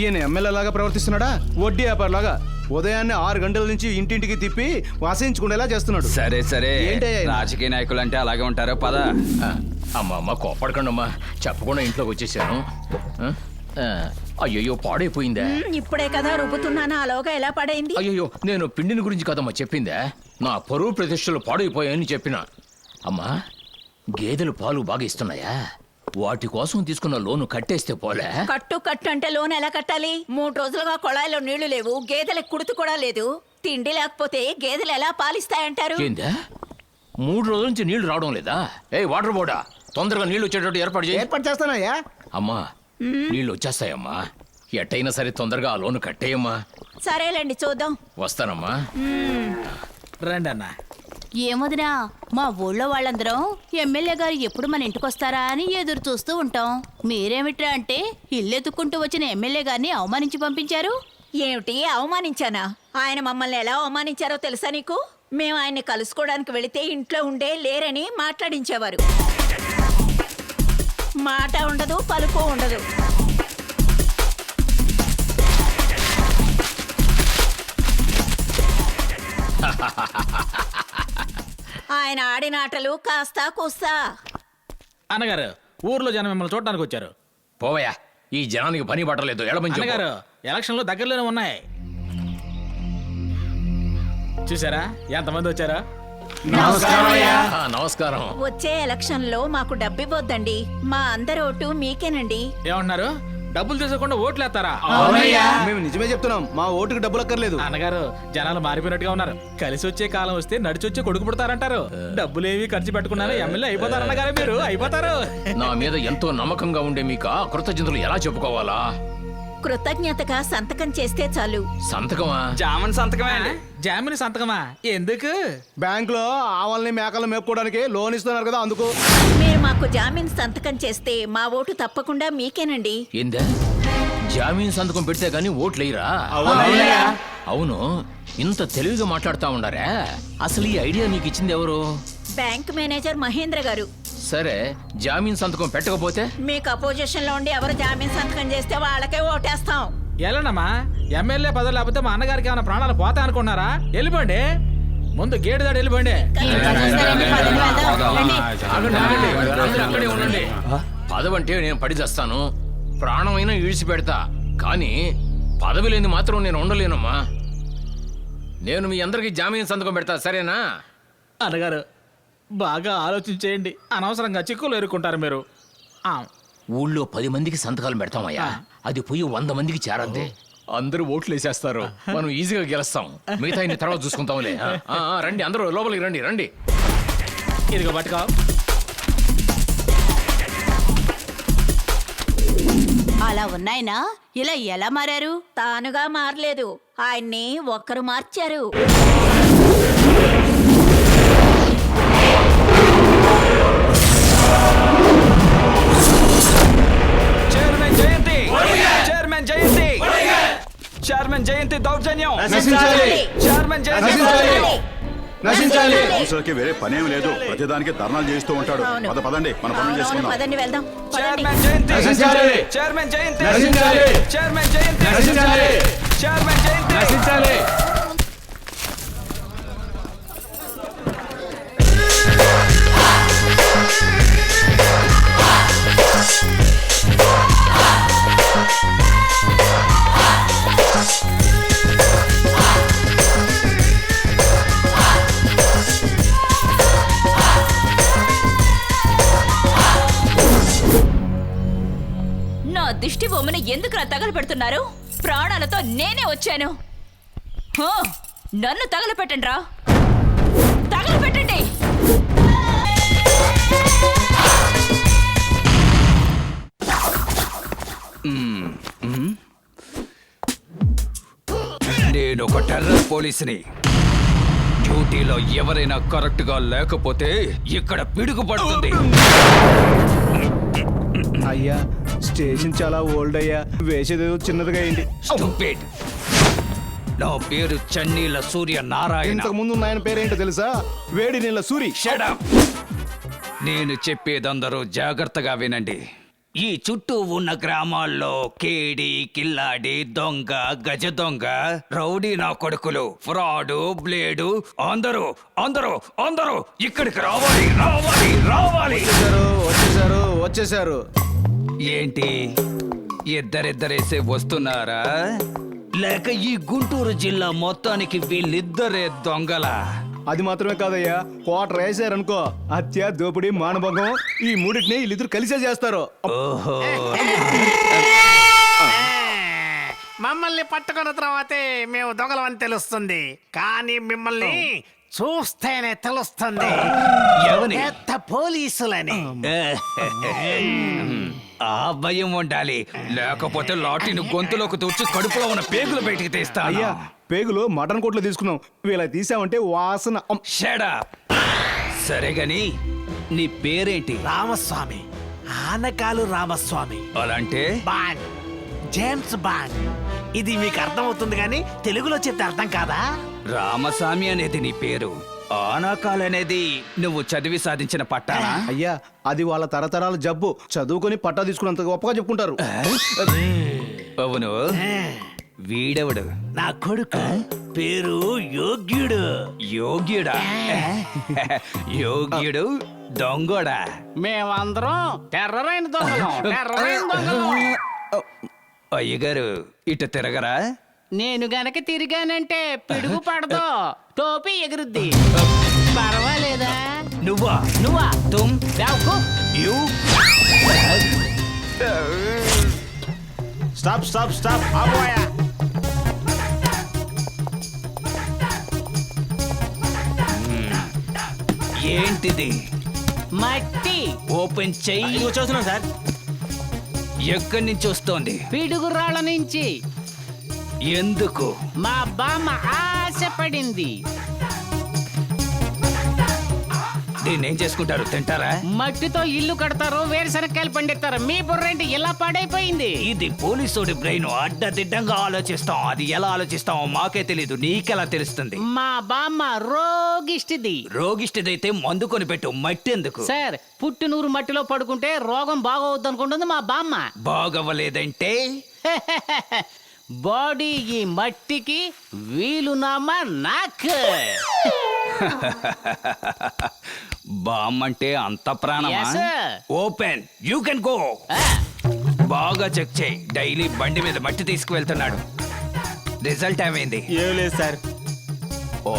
ఈయన ఎమ్మెల్యే లాగా ప్రవర్తిస్తున్నాడా? వడ్డీ వ్యాపారలాగా ఉదయాన్నే 6 గంటల నుంచి ఇంటింటికి తిప్పి వాసించుకునేలా చేస్తున్నాడు. సరే సరే, ఏంటయ్యా ఇది? రాజకీయ నాయకులు అంటే అలాగే ఉంటారో పద. అమ్మ కోపడకండి అమ్మా, చెప్పకుండా ఇంట్లోకి వచ్చేసాను. అయ్యయ్యో పాడైపోయిందా? ఇప్పుడే కదా రుబ్బుతున్నాను, అలోగా ఎలా పడైంది? అయ్యయ్యో నేను పిండిని గురించి కదమ్మా చెప్పిందా, నా పరువు ప్రతిష్టలు పాడైపోయాయని చెప్పిన. అమ్మా గేదెలు పాలు బాగా ఇస్తున్నాయా? వాటి కోసం తీసుకున్న లోను కట్టేస్తే పోలే? కట్టు అంటే లోన్ ఎలా కట్టాలి? 3 రోజులుగా కొళాయిలో నీళ్లు లేవు, గేదెలకు కుడుతు కూడా లేదు. తిండి లేకపోతే గేదెలు ఎలా పాలిస్తాయంటారు? ఏందా 3 రోజుల నుంచి నీళ్లు రావడం లేదా? వాటర్ బోర్డా, తొందరగా నీళ్లు వచ్చేటట్టు ఏర్పాటు చేస్తానయ్యా. అమ్మా నీళ్లు వచ్చేస్తాయమ్మా, ఎట్టయినా సరే తొందరగా ఆ లోను కట్టేయమ్మా. సరేలేండి, చూద్దాం. వస్తానమ్మా. రండి అన్న. ఏమొదినా, మా ఊళ్ళో వాళ్ళందరం ఎమ్మెల్యే గారు ఎప్పుడు మన ఇంటికొస్తారా అని ఎదురు చూస్తూ ఉంటాం. మీరేమిట్రా అంటే ఇల్లెత్తుకుంటూ వచ్చిన ఎమ్మెల్యే గారిని అవమానించి పంపించారు. ఏమిటి అవమానించానా? ఆయన మమ్మల్ని ఎలా అవమానించారో తెలుసా నీకు? మేము ఆయన్ని కలుసుకోవడానికి వెళితే ఇంట్లో ఉండే లేరని మాట్లాడించేవారు. మాట ఉండదు, పలుకు ఉండదు. ఆయన ఆడిన ఆటలు కాస్తా కూస్తా. అన్నగారు, ఊర్లో జనం మిమ్మల్ని చూడడానికి వచ్చారు. పోవయ్యా, ఈ జనానికి పని పట్టలేదు. అన్నగారు, ఎలక్షన్లు దగ్గరలోనే ఉన్నాయి. చూసారా ఎంతమంది వచ్చారా? నమస్కారం. వచ్చే ఎలక్షన్ లో మాకు డబ్బివ్వొద్దండి, మా అందరి ఓటు మీకేనండి. ఏమంటున్నారు? డబ్బులు తీసుకోకుండా ఓట్లు వేస్తారా? మేము నిజమే చెప్తున్నాం, మా ఓటుకు డబ్బులు అక్కర్లేదు. అన్నగారు, జనాలు మారిపోయినట్టుగా ఉన్నారు. కలిసి వచ్చే కాలం వస్తే నడిచి వచ్చే కొడుకు పుడతారంటారు. డబ్బులేవి ఖర్చు పెట్టుకున్నారా ఎమ్మెల్యే అయిపోతారు అన్నగారు, మీరు అయిపోతారు. నా మీద ఎంతో నమ్మకంగా ఉండే మీకు కృతజ్ఞతలు ఎలా చెప్పుకోవాలా? కృతజ్ఞతగా సంతకం చేస్తే చాలు. సంతకమా? జామన్ సంతకమే. జామిని సంతకమా? ఎందుకు? బ్యాంక్ లో ఆవుల్ని మేకలు మేపుకోవడానికి లోన్ ఇస్తున్నారు కదా, అందుకు. మీరు మాకు జామీన్ సంతకం చేస్తే మా ఓటు తప్పకుండా మీకేనండి. ఏందా జామీన్ సంతకం పెడితే గానీ ఓట్లేయరా? అవును, ఇంత తెలివిగా మాట్లాడుతా ఉండారా? అసలు ఈ ఐడియా నీకు ఇచ్చింది ఎవరు? బ్యాంక్ మేనేజర్ మహేంద్ర గారు. సరే, జామీన్ సంతకం పెట్టకపోతే? మీకు అపోజిషన్ లో ఉండి ఎవరు జామీన్ సంతకం చేస్తే వాళ్ళకే ఓటేస్తాం. ఎలానమ్మా, ఎమ్మెల్యే పదవి లేకపోతే మా అన్నగారికి ఏమైనా ప్రాణాలు పోతా అనుకున్నారా? వెళ్ళిపోండి, ముందు గేటు దాడి వెళ్ళిపోండి. అక్కడే ఉండండి. పదవంటే నేను పడి చేస్తాను, ప్రాణమైనా ఈడ్చి పెడతా, కానీ పదవి లేని మాత్రం నేను ఉండలేనమ్మా. నేను మీ అందరికి జామీన్ సంతకం పెడతా, సరేనా? అన్నగారు, బాగా ఆలోచించేయండి, అనవసరంగా చిక్కులు ఎరుక్కుంటారు మీరు. ఊళ్ళో 10 మందికి సంతకాలు పెడతామయ్యా, అది పోయి 100 మందికి చేరద్దే. అందరూ ఓట్లు వేసేస్తారు, మనం ఈజీగా గెలుస్తాం. మిగతా ఇన్ని తర్వాత చూసుకుంటాంలే. రండి, అందరూ లోపలికి రండి. రండి, ఇదిగో పట్టుకో. అలా ఉన్నాయినా ఇలా ఎలా మారారు? తానుగా మారలేదు, ఆయన్ని ఒక్కరు మార్చారు. చైర్మన్ జయంతి దౌర్జన్యం కౌన్సిలర్కి వేరే పనేం లేదు, ప్రతిదానికి ధర్నాలు చేస్తూ ఉంటాడు. పదండి, మన పనులు చేసుకుందాం. పదండి, వెళ్దాం. చైర్మన్ జయంతి చైర్మన్ జయంతి చైర్మన్ జయంతి చైర్మన్ జయంతి. దిష్టి బొమ్మని ఎందుకు తగలపెడుతున్నారు? ప్రాణాలతో నేనే వచ్చాను. నన్ను తగలపెట్టండి రా, తగలపెట్టండి. నేను ఒక టెర్రర్ పోలీసుని. డ్యూటీలో ఎవరైనా కరెక్ట్ గా లేకపోతే ఇక్కడ పిడుగు పడుతుంది. అయ్యా, స్టేషన్ చాలా ఓల్డ్ అయ్యా, వేసేదేదో చిన్నదిగా అయింది. Stupid. నా పేరు చన్నీల సూర్య నారాయణ. ఇంతకు ముందు ఆయన పేరేంటో తెలుసా? వేడి నీళ్ళ సూరి. Shut up. నేను చెప్పేదందరూ జాగ్రత్తగా వినండి. ఈ చుట్టూ ఉన్న గ్రామాల్లో కేడి కిల్లాడి దొంగ గజ దొంగ రౌడీ నా కొడుకులు ఫ్రాడు బ్లేడు అందరూ అందరూ అందరూ ఇక్కడికి రావాలి రావాలి రావాలి. వచ్చేసారు వచ్చేసారు. ఏంటి ఇద్దరిద్దరేసే వస్తున్నారా లేక ఈ గుంటూరు జిల్లా మొత్తానికి వీళ్ళిద్దరే దొంగల? అది మాత్రమే కాదయ్యా, కోటర్ వేసారనుకో హత్య దోపిడీ మానభంగం ఈ మూడింటిని వీళ్ళిద్దరు కలిసే చేస్తారు. ఓహో మమ్మల్ని పట్టుకున్న తర్వాతే మేము దొంగలమని తెలుస్తుంది, కానీ మిమ్మల్ని చూస్తేనే తెలుస్తుంది ఎవని? పెద్ద పోలీసులని. ఆ భయం ఉండాలి, లేకపోతే లాఠీని గొంతులోకి తూర్చి కడుపులో ఉన్న పేగులు బయటికి తీస్తా. అయ్యా పేగులు మటన్ కోట్లు తీసుకున్నాం, వీళ్ళ తీసామంటే వాసన. షడా సరే గాని నీ పేరేంటి? రామస్వామి, ఆనకాలు రామస్వామి. అలాంటే బాండ్, జేమ్స్ బాండ్. ఇది మీకు అర్థమవుతుంది కానీ తెలుగులో చెప్తే అర్థం కాదా? రామస్వామి అనేది నీ పేరు, ఆనాకాల్ అనేది నువ్వు చదివి సాధించిన పట్టానా? అయ్యా అది వాళ్ళ తరతరాల జబ్బు, చదువుకొని పట్టా తీసుకున్నంత గొప్పగా చెప్పుకుంటారు. అవును, వీడెవడు? నా కొడుకు పేరు యోగ్యుడు. యోగ్యుడా? యోగ్యుడు దొంగోడా? మేమందరం టెర్రరైన దొంగలం, టెర్రరైన దొంగలం. అయ్యగారు ఇటు తిరగరా? నేను గనక తిరిగానంటే పిడుగు పడదు, టోపీ ఎగురుద్ది. పర్వాలేదా? నువ్వా? నువ్వా? తుమ్ బేవకూఫ్. యు స్టాప్ స్టాప్ స్టాప్, ఆపోయా. ఏంటిది? మట్టి. ఓపెన్ చెయ్యి. చూస్తున్నాం సార్. ఎక్కడి నుంచి వస్తోంది? పిడుగురాళ్ళ నుంచి. ఎందుకు? మా బామ్మ ఆశపడింది. దీన్ని ఏం చేసుకుంటారు? తింటారా? మట్టితో ఇల్లు కడతారు, వేరుశనక్కాయలు పండిస్తారు. మీ బుర్రేంటి ఇలా పాడైపోయింది? ఇది పోలీసోడి బ్రెయిన్, అడ్డదిడ్డంగా ఆలోచిస్తాం. అది ఎలా ఆలోచిస్తామో మాకే తెలీదు, నీకెలా తెలుస్తుంది? మా బామ్మ రోగిష్టిది. రోగిష్టిదైతే మందు కొని పెట్టు, మట్టి ఎందుకు? సార్, పుట్టినూరు మట్టిలో పడుకుంటే రోగం బాగోవద్దు అనుకుంటుంది మా బామ్మ. బాగవ్వలేదంటే బాడీ ఈ మట్టికి, వీలునామా నాకు. బామ్మంటే అంత ప్రాణమా? Yes, sir. Open, you can go. బాగా చెక్ చేయి, డైలీ బండి మీద మట్టి తీసుకువెళ్తున్నాడు. రిజల్ట్ ఏమైంది? ఏం లేదు సార్. ఓ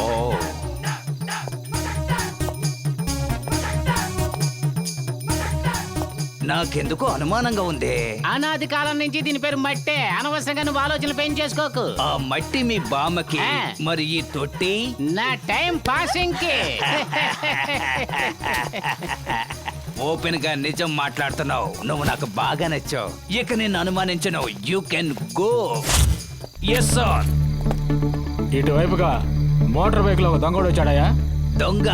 నాకెందుకో అనుమానంగా ఉంది. అనాది కాలం నుంచి దీని పేరు మట్టే. అనవసరంగా నువ్వు ఆలోచనలు పెంచేసుకోకు. ఆ మట్టి మీ బామ్మకి, మరి ఈ తొట్టి నా టైం పాసింగ్ కి. ఓపెన్ గా నిజం మాట్లాడుతున్నావు, నువ్వు నాకు బాగా నచ్చావు. ఇక నేను అనుమానించను, you can go. Yes sir. ఇటువైపుగా మోటార్ బైక్ లో ఒక దొంగడు వచ్చాడయ్యా. దొంగ?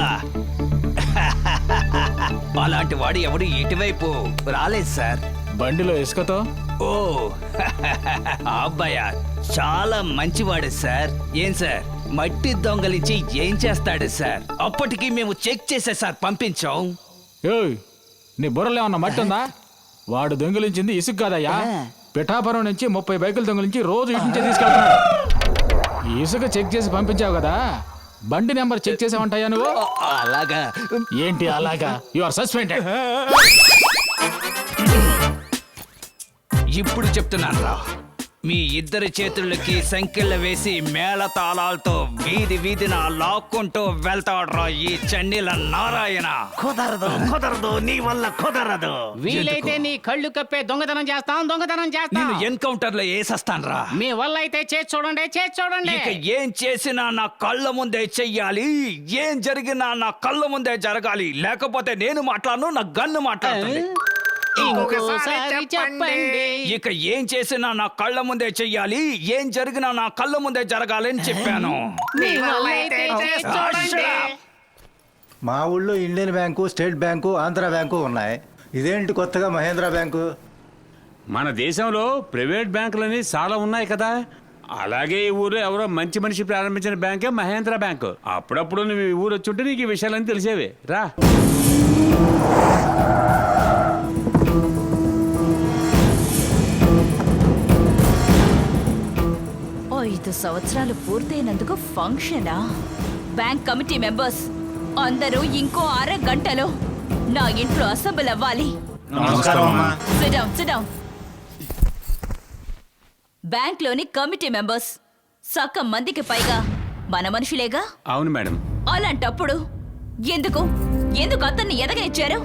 అలాంటి వాడు ఎవడు ఇటువైపు రాలేదు సార్. బండిలో ఇసుకతో. ఓ ఆ అబ్బాయ చాలా మంచివాడు సార్. ఏం సార్, మట్టి దొంగలించి ఏం చేస్తాడు సార్? అప్పటికి మేము చెక్ చేసే సార్ పంపించాం. ఏయ్, నీ బుర్రలో ఏమన్నా మట్టి ఉందా? వాడు దొంగిలించింది ఇసుక కాదయ్యా, పిఠాపురం నుంచి 30 బైకులు దొంగిలించి రోజు ఇటు నుంచే తీసుకెళ్తున్నాడు. ఈ ఇసుక చెక్ చేసి పంపించావు కదా, బండి నెంబర్ చెక్ చేసావంటాయా నువ్వు? అలాగా? ఏంటి అలాగా? You are suspended. ఇప్పుడు చెప్తున్నాను రా, మీ ఇద్దరి చేతులకి సంకెళ్ళ వేసి మేళతాళాలతో వీధి వీధిన లాక్కుంటూ వెళ్తాడ్రా ఈ చన్నీల నారాయణ. కుదరదు కుదరదు, నీ వల్ల కుదరదు. వీలైతే నీ కళ్ళు కప్పే దొంగతనం చేస్తాం, దొంగతనం చేస్తాం. నేను ఎన్కౌంటర్ లో వేసేస్తాను రా. మీ వల్ల అయితే చేసి చూడండి, చేసి చూడండి. ఇక ఏం చేసినా నా కళ్ళ ముందే చెయ్యాలి, ఏం జరిగినా నా కళ్ళ ముందే జరగాలి, లేకపోతే నేను మాట్లాడను, నా గన్ను మాట్లాడుతుంది. ఇంకోసారి చెప్పండి. ఇక ఏం చేసినా నా కళ్ళ ముందే చెయ్యాలి, ఏం జరిగినా నా కళ్ళ ముందే జరగాలి అని చెప్పాను. మీ వల్ల అయితే చేసి చూడండి. మా ఊళ్ళో Indian bank, state bank, Andhra bank ఉన్నాయి. ఇదేంటి కొత్తగా మహేంద్ర బ్యాంకు? మన దేశంలో ప్రైవేట్ బ్యాంకులని చాలా ఉన్నాయి కదా, అలాగే ఈ ఊరు ఎవరో మంచి మనిషి ప్రారంభించిన బ్యాంకే మహేంద్ర బ్యాంకు. అప్పుడప్పుడు నువ్వు ఈ ఊరు వచ్చుంటే నీకు ఈ విషయాలన్నీ తెలిసేవి. రా. సంవత్సరాలు పూర్తయినందుకు ఫంక్షనా? బ్యాంక్ కమిటీ మెంబర్స్ అందరూ ఇంకో అరగంటలో నా ఇంట్లో అసెంబ్లీ అవ్వాలి. Sit down, sit down. బ్యాంక్లోని కమిటీ మెంబర్స్ సగం మందికి పైగా మన మనుషులేగా? అవును మేడం. అలాంటప్పుడు ఎందుకు ఎందుకు అతన్ని ఎదగనిచ్చారు?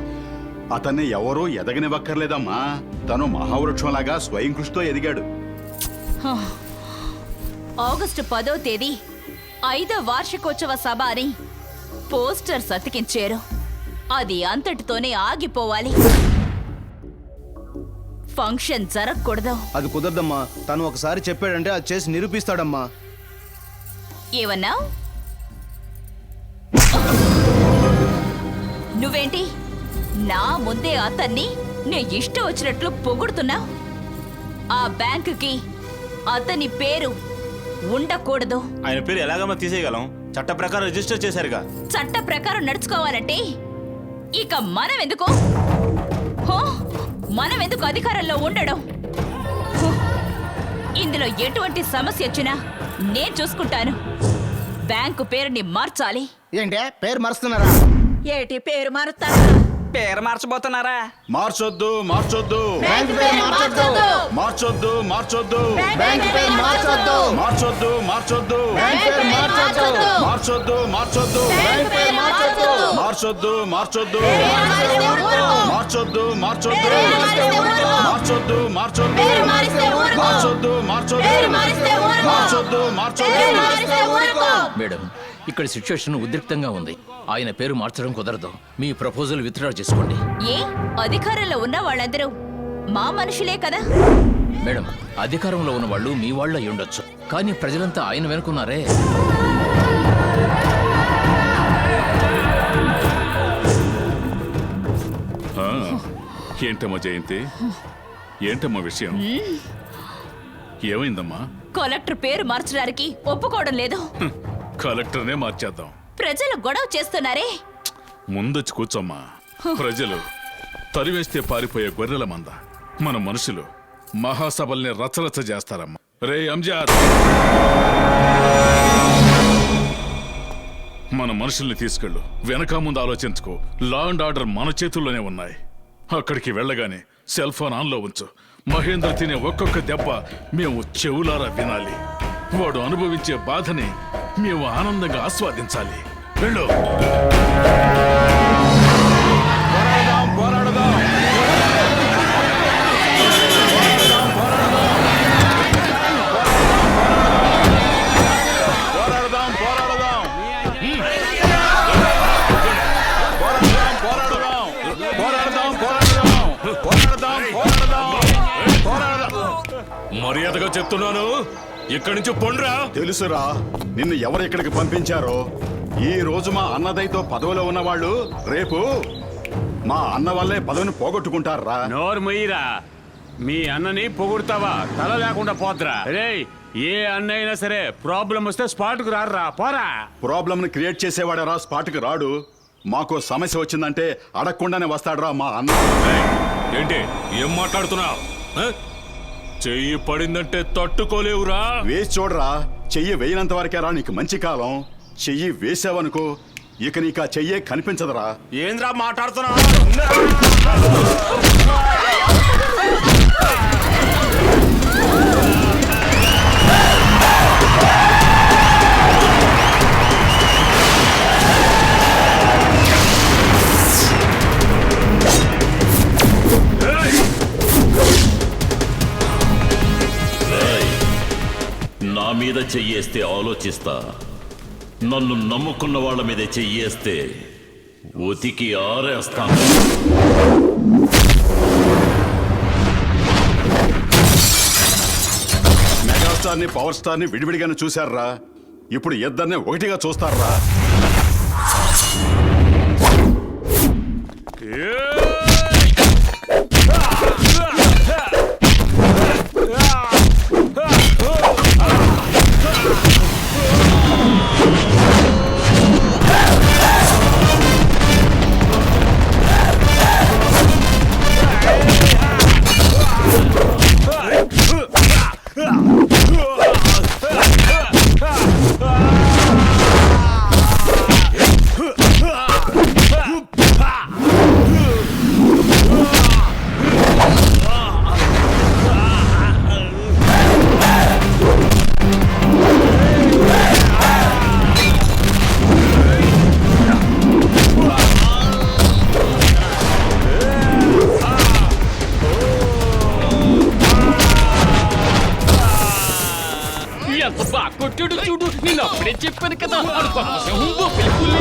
అతన్ని ఎవరూ ఎదగనివ్వక్కర్లేదమ్మా. తను మహావృక్షంలాగా స్వయం కృషితో ఎదిగాడు. ఆగస్టు 10వ తేదీ 5వ వార్షికోత్సవ సభ అని పోస్టర్స్ అతికించారు. అది అంతటితోనే ఆగిపోవాలి. ఫంక్షన్ జరగకూడదు. అది కుదరదమ్మా. తను ఒకసారి చెప్పాడంటే అది చేసి నిరూపిస్తాడమ్మా. ఏమన్నా? నువ్వేంటి నా ముందే అతన్ని నే ఇష్టం వచ్చినట్లు పొగుడుతున్నా? ఆ బ్యాంకుకి అతని పేరు ఉండకూడదు. ఆయన పేరు ఎలాగమ్మా తీసేయగలం? చట్ట ప్రకారం రిజిస్టర్ చేశారుగా. చట్ట ప్రకారం నడుచుకోవాలంటే ఇక మనం ఎందుకు అధికారంలో ఉండడం? ఇందులో ఎటువంటి సమస్య వచ్చినా నేను చూసుకుంటాను. బ్యాంకు పేరుని మార్చాలి. ఏంటే పేరు మారుస్తున్నారా? ఏటి పేరు మారుతారా? పేరు మార్చబోతున్నారా? మార్చొద్దు మార్చొద్దు బ్యాంకు పేరు మార్చొద్దు. మార్చొద్దు మార్చొద్దు బ్యాంకు పేరు మార్చొద్దు. మార్చొద్దు మార్చొద్దు బ్యాంకు పేరు మార్చొద్దు. మార్చొద్దు మార్చొద్దు బ్యాంకు పేరు మార్చొద్దు. మార్చొద్దు మార్చొద్దు మార్చొద్దు మార్చొద్దు మార్చొద్దు మార్చొద్దు పేరు మారిస్తే ఊరుకో. మార్చొద్దు మార్చొద్దు పేరు మారిస్తే ఊరుకో. మార్చొద్దు పేరు మారిస్తే ఊరుకో. మేడం, ఇక్కడ సిచ్యువేషన్ ఉద్రిక్తంగా ఉంది. ఆయన పేరు మార్చడం కుదరదు. మీ ప్రపోజల్ విత్డ్రా చేసుకోండి. ఏ అధికారంలో ఉన్న వాళ్ళందరూ మా మనుషులే కదా? మేడం, అధికారంలో ఉన్న వాళ్ళు మీ వాళ్ళు అయి ఉండొచ్చు, కానీ ప్రజలంతా ఆయన వెనుకున్నారే. ఏంటమ్మా జయంతి? ఏంటమ్మా విషయం? ఏమైందమ్మా? కలెక్టర్ పేరు మార్చడానికి ఒప్పుకోవడం లేదు. కలెక్టర్నే మార్చేద్దాం. ప్రజలు గొడవ చేస్తున్నారే. ముందొచ్చి కూర్చోమ్మా. ప్రజలు తరివేస్తే పారిపోయే గొర్రెల మంద. మన మనుషులు మహాసభల్ని రచరచ చేస్తారమ్మా. రే అంజాద్, మన మనుషుల్ని తీసుకెళ్ళు. వెనక ముందు ఆలోచించుకో. లా అండ్ ఆర్డర్ మన చేతుల్లోనే ఉన్నాయి. అక్కడికి వెళ్ళగానే సెల్ ఫోన్ ఆన్లో ఉంచు. మహేంద్ర తినే ఒక్కొక్క దెబ్బ మేము చెవులారా వినాలి. వాడు అనుభవించే బాధని మేము ఆనందంగా ఆస్వాదించాలి. వెళ్ళు. పోరాడదాం పోరాడదాం పోరాడదాం పోరాడదాం పోరాడదాం పోరాడదాం. మర్యాదగా చెప్తున్నాను, ఇక్కడి నుంచి పొండ్రా. తెలుసురా నిన్ను ఎవరు ఇక్కడికి పంపించారో. ఈ రోజు మా అన్నదయ్యతో పదవిలో ఉన్నవాళ్ళు రేపు మా అన్న వల్లే పదవిని పోగొట్టుకుంటారా? నోరు మొయ్యిరా. మీ అన్నని పొగుడుతావా? తల లేకుండా పోద్రా. రే, ఏ అన్న అయినా సరే ప్రాబ్లం వస్తే స్పాట్ కు రారా. పోరా. ప్రాబ్లం ని క్రియేట్ చేసేవాడరా స్పాట్ కి రాడు. మాకు సమస్య వచ్చిందంటే అడగకుండానే వస్తాడురా మా అన్న. ఏంటి ఏం మాట్లాడుతున్నావు? చెయ్యి పడిందంటే తట్టుకోలేవురా. వేసి చూడరా. చెయ్యి వేయనంత వరకేరా నీకు మంచి కాలం. చెయ్యి వేసావనుకో ఇక నీకు ఆ చెయ్యే కనిపించదురా. ఏంద్రా మాట్లాడుతున్నా? నా మీద చెయ్యేస్తే ఆలోచిస్తా. నన్ను నమ్ముకున్న వాళ్ళ మీద చెయ్యేస్తే ఉతికి ఆరేస్తాను. మెగాస్టార్ ని పవర్ స్టార్ ని విడివిడిగానే చూశారా. ఇప్పుడు ఇద్దరిని ఒకటిగా చూస్తారా. ఎంత బాగా కొట్టాడు చూడు, నేను అప్పుడే చెప్పాను కదా వాడు గొప్ప సింహం, బొబ్బిలి పులి.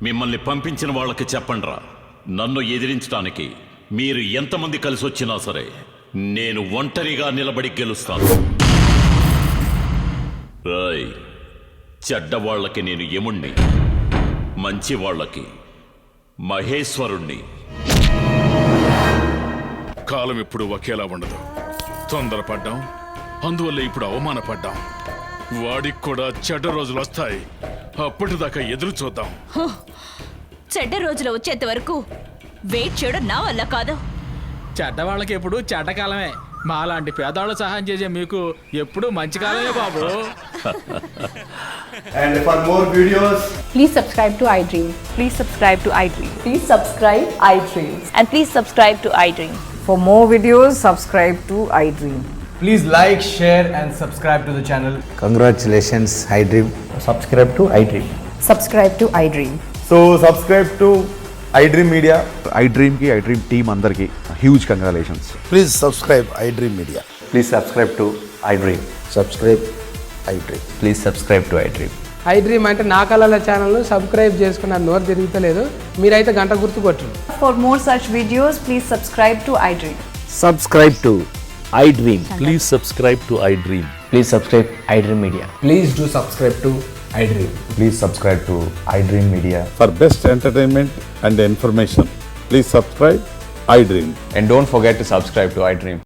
మిమ్మల్ని పంపించిన వాళ్ళకి చెప్పండ్రా, నన్ను ఎదిరించడానికి మీరు ఎంతమంది కలిసి వచ్చినా సరే నేను ఒంటరిగా నిలబడి గెలుస్తాను. రాయ్, చెడ్డవాళ్లకి నేను యముణ్ణి, మంచి వాళ్ళకి మహేశ్వరుణ్ణి. కాలం ఇప్పుడు ఒకేలా ఉండదు. తొందరపడ్డాం, అందువల్ల ఇప్పుడు అవమానపడ్డాం. వాడికి కూడా చెడ్డ రోజులు వస్తాయి, అప్పటిదాకా ఎదురు చూద్దాం. చెడ్డ రోజులు వచ్చేంత వరకు వెయిట్ చేయడం నా వల్ల కాదు. చెడ్డ వాళ్ళకి ఎప్పుడు చెడ్డ కాలమే. మా లాంటి పేదవాళ్ళు సహాయం చేసే మీకు ఎప్పుడు మంచి కాలమే బాబు. And for more videos, please subscribe to iDream. Please subscribe to iDream. Please subscribe iDream. And please subscribe to iDream. For more videos, subscribe to iDream. please like, share and subscribe to the channel. Congratulations, iDream. Subscribe to iDream. Subscribe to iDream. So subscribe to iDream Media. iDream ki iDream team andarki huge congratulations. Please subscribe iDream Media. Please subscribe to iDream. Subscribe iDream. Please subscribe to iDream. iDream అంటే నా కళల ఛానల్ను subscribe చేసుకున్న నోరు తిరుగుతలేదు, మీరైతే గంట గుర్తు కొట్టండి. For more such videos, please subscribe to iDream. Subscribe to iDream. Please subscribe to iDream. Please subscribe iDream Media. Please do subscribe to iDream. Please subscribe to iDream Media. For best entertainment and information, please subscribe iDream. And don't forget to subscribe to iDream.